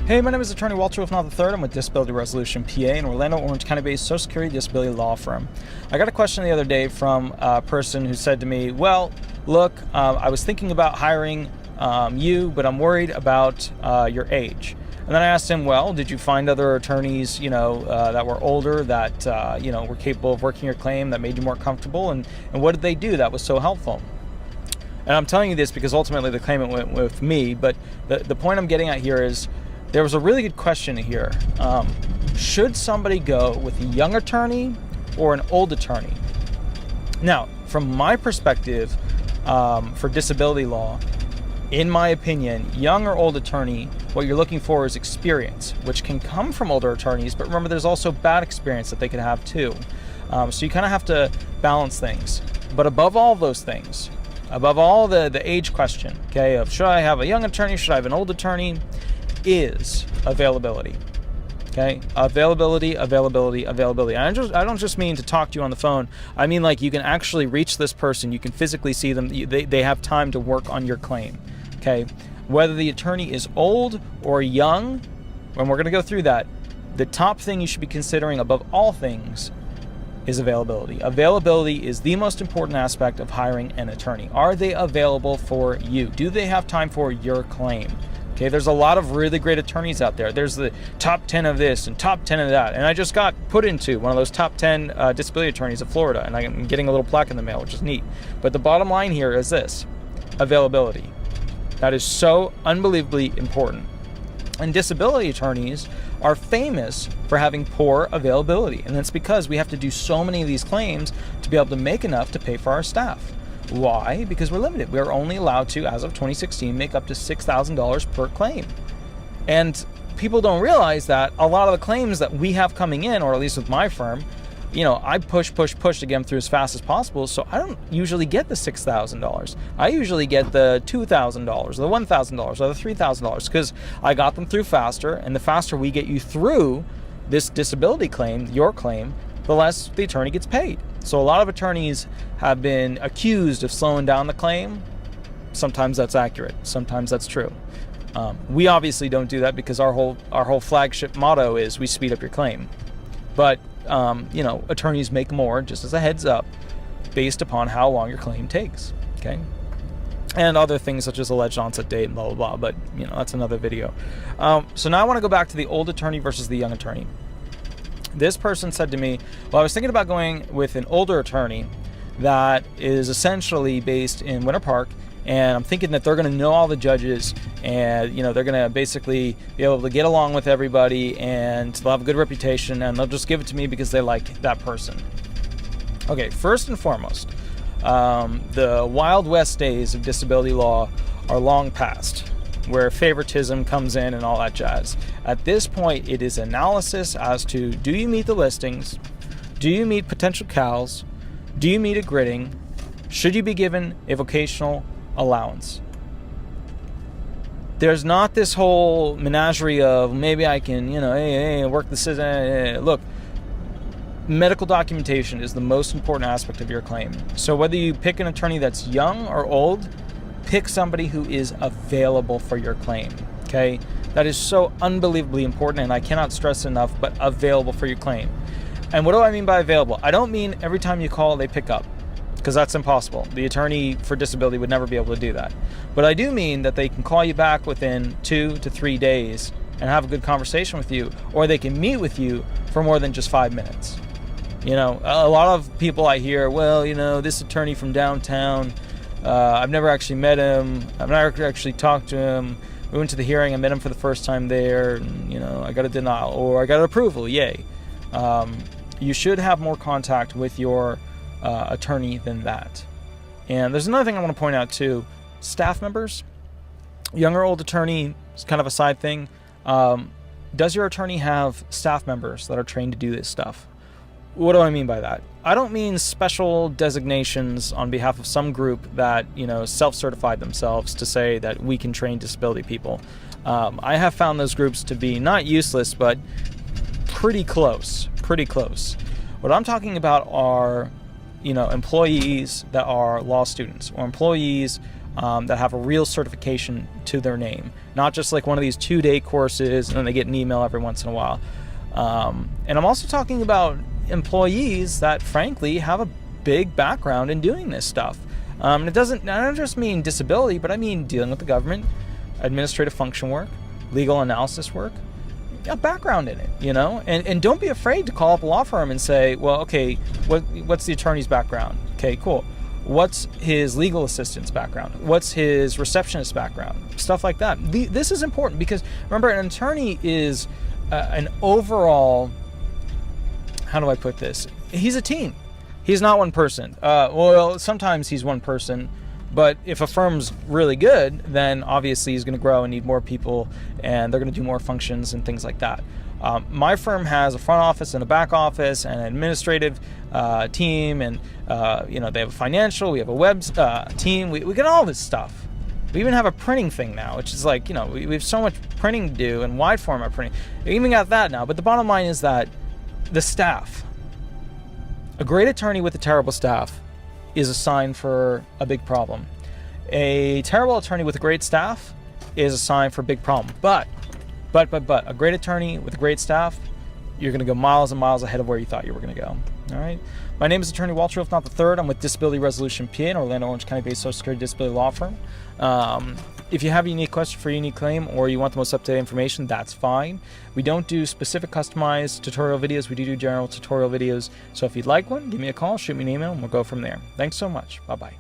Hey, my name is Attorney Walter Rudolph Hnot III. I'm with Disability Resolution PA, an Orlando, Orange County-based Social Security disability law firm. I got a question the other day from a person who said to me, well, look, I was thinking about hiring you, but I'm worried about your age. And then I asked him, well, did you find other attorneys, that were older, that, were capable of working your claim, that made you more comfortable? And what did they do that was so helpful? And I'm telling you this because ultimately the claimant went with me, but the point I'm getting at here is, there was a really good question here. Should somebody go with a young attorney or an old attorney? Now, from my perspective, for disability law, in my opinion, young or old attorney, what you're looking for is experience, which can come from older attorneys, but remember there's also bad experience that they could have too. So you kind of have to balance things. But above all those things, above all the age question, okay, of should I have a young attorney, should I have an old attorney, is availability. Okay, availability. And I don't just mean to talk to you on the phone. I mean like you can actually reach this person, you can physically see them, they have time to work on your claim. Okay, whether the attorney is old or young, and we're going to go through that, the top thing you should be considering above all things is availability. Availability is the most important aspect of hiring an attorney. Are they available for you? Do they have time for your claim? Okay, there's a lot of really great attorneys out there. There's the top 10 of this and top 10 of that. And I just got put into one of those top 10 disability attorneys of Florida, and I'm getting a little plaque in the mail, which is neat. But the bottom line here is this: availability. That is so unbelievably important. And disability attorneys are famous for having poor availability. And that's because we have to do so many of these claims to be able to make enough to pay for our staff. Why? Because we're limited. We're only allowed to, as of 2016, make up to $6,000 per claim. And people don't realize that a lot of the claims that we have coming in, or at least with my firm, I push to get them through as fast as possible, so I don't usually get the $6,000. I usually get the $2,000, the $1,000, or the $3,000, because I got them through faster, and the faster we get you through this disability claim, your claim, the less the attorney gets paid. So a lot of attorneys have been accused of slowing down the claim. Sometimes that's accurate. Sometimes that's true. We obviously don't do that because our whole flagship motto is we speed up your claim. But attorneys make more, just as a heads up, based upon how long your claim takes. Okay, and other things such as alleged onset date and blah blah blah. But that's another video. So now I want to go back to the old attorney versus the young attorney. This person said to me, well, I was thinking about going with an older attorney that is essentially based in Winter Park, and I'm thinking that they're going to know all the judges, and they're going to basically be able to get along with everybody, and they'll have a good reputation, and they'll just give it to me because they like that person. Okay, first and foremost, the Wild West days of disability law are long past, where favoritism comes in and all that jazz. At this point, it is analysis as to, do you meet the listings? Do you meet potential CALs? Do you meet a gridding? Should you be given a vocational allowance? There's not this whole menagerie of maybe I can, work the system. Look, medical documentation is the most important aspect of your claim. So whether you pick an attorney that's young or old, pick somebody who is available for your claim, okay? That is so unbelievably important, and I cannot stress enough, but available for your claim. And what do I mean by available? I don't mean every time you call, they pick up, because that's impossible. The attorney for disability would never be able to do that. But I do mean that they can call you back within 2 to 3 days and have a good conversation with you, or they can meet with you for more than just 5 minutes. A lot of people I hear, well, this attorney from downtown, I've never actually met him. I've never actually talked to him. We went to the hearing. I met him for the first time there. And, I got a denial or I got an approval. Yay. You should have more contact with your attorney than that. And there's another thing I want to point out too. Staff members, young or old attorney is kind of a side thing. Does your attorney have staff members that are trained to do this stuff? What do I mean by that? I don't mean special designations on behalf of some group that, self-certified themselves to say that we can train disability people. I have found those groups to be not useless, but pretty close. What I'm talking about are, employees that are law students, or employees that have a real certification to their name, not just like one of these 2-day courses and then they get an email every once in a while. And I'm also talking about employees that frankly have a big background in doing this stuff. And I don't just mean disability, but I mean dealing with the government, administrative function work, legal analysis work, a background in it, and don't be afraid to call up a law firm and say, well, okay, what's the attorney's background? Okay, cool. What's his legal assistant's background? What's his receptionist background? Stuff like that. This is important because remember, an attorney is an overall, how do I put this? He's a team. He's not one person. Well, sometimes he's one person, but if a firm's really good, then obviously he's going to grow and need more people, and they're going to do more functions and things like that. My firm has a front office and a back office and an administrative team, and they have a financial, we have a web team, we get all this stuff. We even have a printing thing now, which is like, we have so much printing to do and wide format printing. We even got that now, but the bottom line is that the staff, a great attorney with a terrible staff is a sign for a big problem. A terrible attorney with a great staff is a sign for a big problem. But a great attorney with a great staff, you're going to go miles and miles ahead of where you thought you were going to go. All right. My name is Attorney Walter Rudolph Hnot III. I'm with Disability Resolution PA, an Orlando, Orange County-based Social Security disability law firm. If you have a unique question for a unique claim, or you want the most up-to-date information, that's fine. We don't do specific customized tutorial videos. We do general tutorial videos. So if you'd like one, give me a call, shoot me an email, and we'll go from there. Thanks so much. Bye-bye.